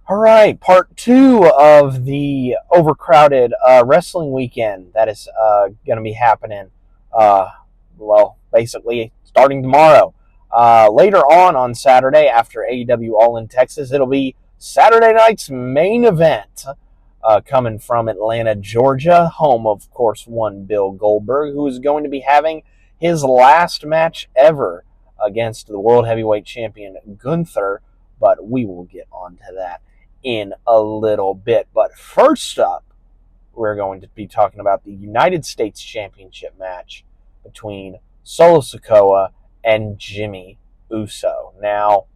All right, part two of the overcrowded wrestling weekend that is going to be happening. Uh, basically starting tomorrow. Later on Saturday, after AEW All in Texas, it'll be Saturday night's main event coming from Atlanta, Georgia, home of course one Bill Goldberg, who is going to be having his last match ever against the World Heavyweight Champion Gunther. But we will get on to that in a little bit. But first up, we're going to be talking about the United States Championship match between Solosikoa and Jimmy Uso. Now,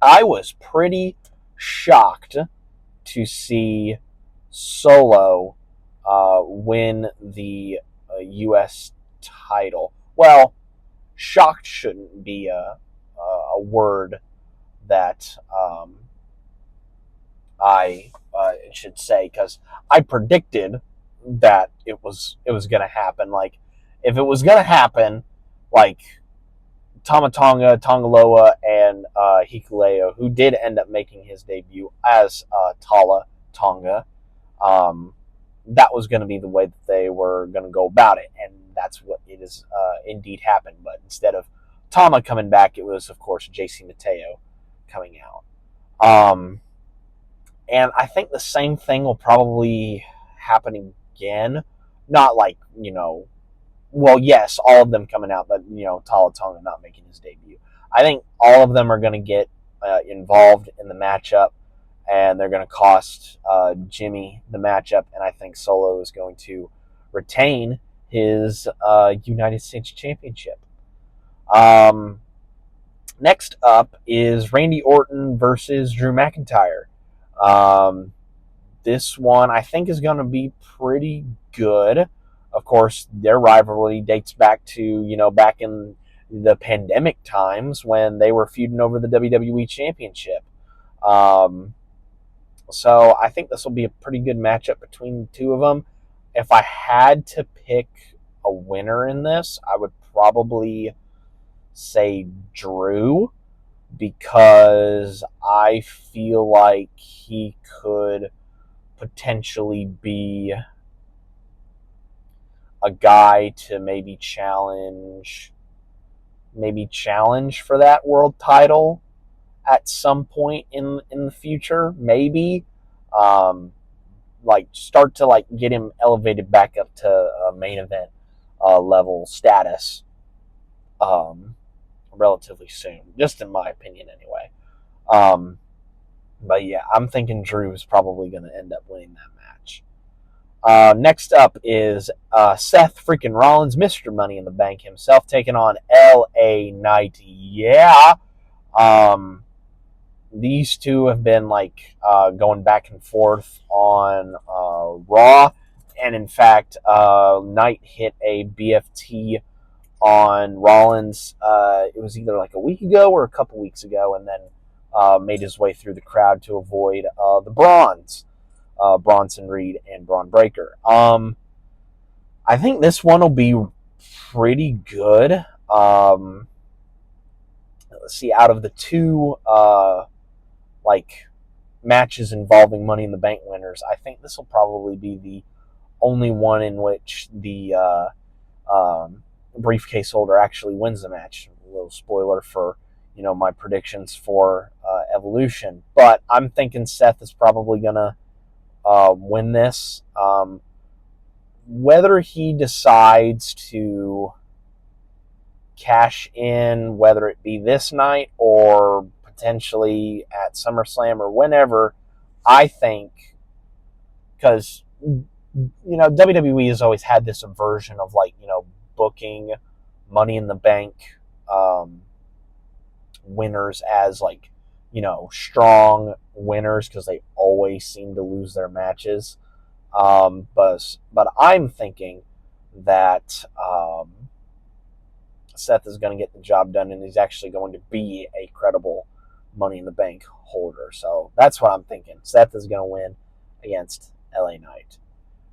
I was pretty shocked to see Solo win the U.S. title. Well, shocked shouldn't be a word that I should say, because I predicted that it was going to happen. Like, if it was going to happen, like Tama Tonga, Tongaloa, and Hikuleo, who did end up making his debut as Tala Tonga, that was going to be the way that they were going to go about it, and that's what it is indeed happened. But instead of Tama coming back, it was, of course, JC Mateo coming out. And I think the same thing will probably happen again. Not like, well, yes, all of them coming out, but, Tala Tonga not making his debut. I think all of them are going to get involved in the matchup, and they're going to cost Jimmy the matchup, and I think Solo is going to retain his United States Championship. Next up is Randy Orton versus Drew McIntyre. This one I think is going to be pretty good. Of course, their rivalry dates back to, back in the pandemic times when they were feuding over the WWE Championship. So I think this will be a pretty good matchup between the two of them. If I had to pick a winner in this, I would probably say Drew, because I feel like he could potentially be a guy to maybe challenge for that world title at some point in the future, maybe. Start to get him elevated back up to main event level status relatively soon, just in my opinion anyway. But yeah, I'm thinking Drew is probably going to end up winning that match. Next up is Seth freaking Rollins, Mr. Money in the Bank himself, taking on LA Knight. These two have been going back and forth on Raw, and in fact, Knight hit a BFT on Rollins. It was either a week ago or a couple weeks ago, and then made his way through the crowd to avoid the Brawns, Bronson Reed and Braun Breaker. I think this one will be pretty good. Let's see, out of the two matches involving Money in the Bank winners, I think this will probably be the only one in which the briefcase holder actually wins the match. A little spoiler for my predictions for Evolution, but I'm thinking Seth is probably gonna win this. Whether he decides to cash in, whether it be this night or potentially at SummerSlam or whenever, I think, because WWE has always had this aversion of booking Money in the Bank winners as strong winners, because they always seem to lose their matches. But I'm thinking that Seth is going to get the job done, and he's actually going to be a credible Money in the Bank holder. So that's what I'm thinking. Seth is going to win against LA Knight.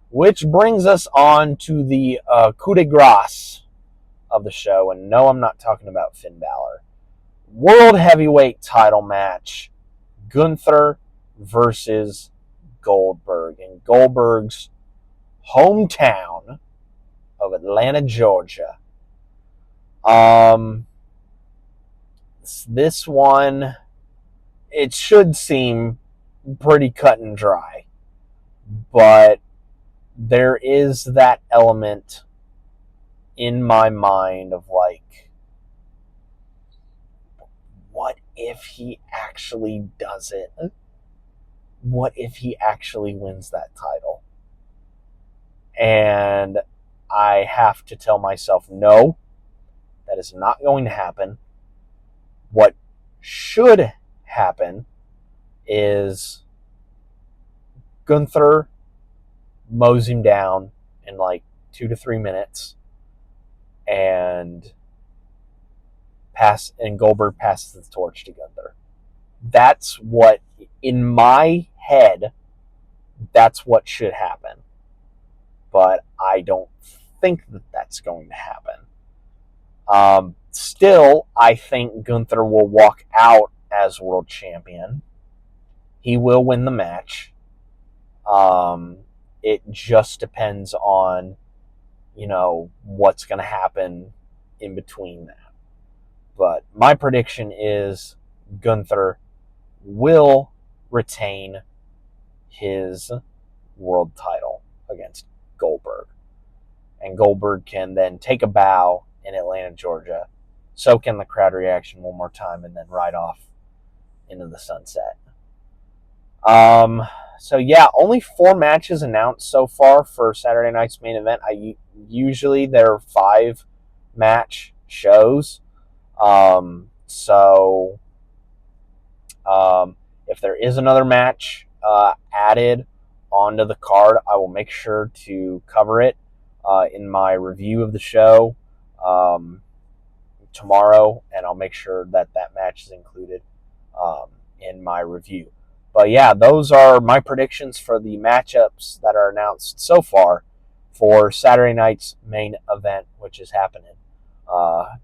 Which brings us on to the coup de grace of the show. And no, I'm not talking about Finn Balor. World Heavyweight title match. Gunther versus Goldberg in Goldberg's hometown of Atlanta, Georgia. This one, it should seem pretty cut and dry, but there is that element in my mind of like, what if he actually does it? What if he actually wins that title? And I have to tell myself, no, that is not going to happen. What should happen is Gunther mows him down in like 2 to 3 minutes, and Goldberg passes the torch to Gunther. That's what, in my head, that's what should happen. But I don't think that that's going to happen. Still, I think Gunther will walk out as world champion. He will win the match. It just depends on, what's going to happen in between that. But my prediction is Gunther will retain his world title against Goldberg. And Goldberg can then take a bow in Atlanta, Georgia, soak in the crowd reaction one more time, and then ride off into the sunset. So yeah, only 4 matches announced so far for Saturday night's main event. Usually there are 5 match shows. If there is another match added onto the card, I will make sure to cover it in my review of the show tomorrow, and I'll make sure that match is included in my review. But yeah, those are my predictions for the matchups that are announced so far for Saturday night's main event, which is happening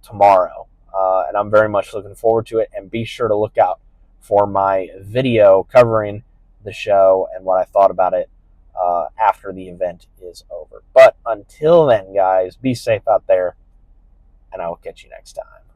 tomorrow. And I'm very much looking forward to it. And be sure to look out for my video covering the show and what I thought about it after the event is over. But until then, guys, be safe out there, and I will catch you next time.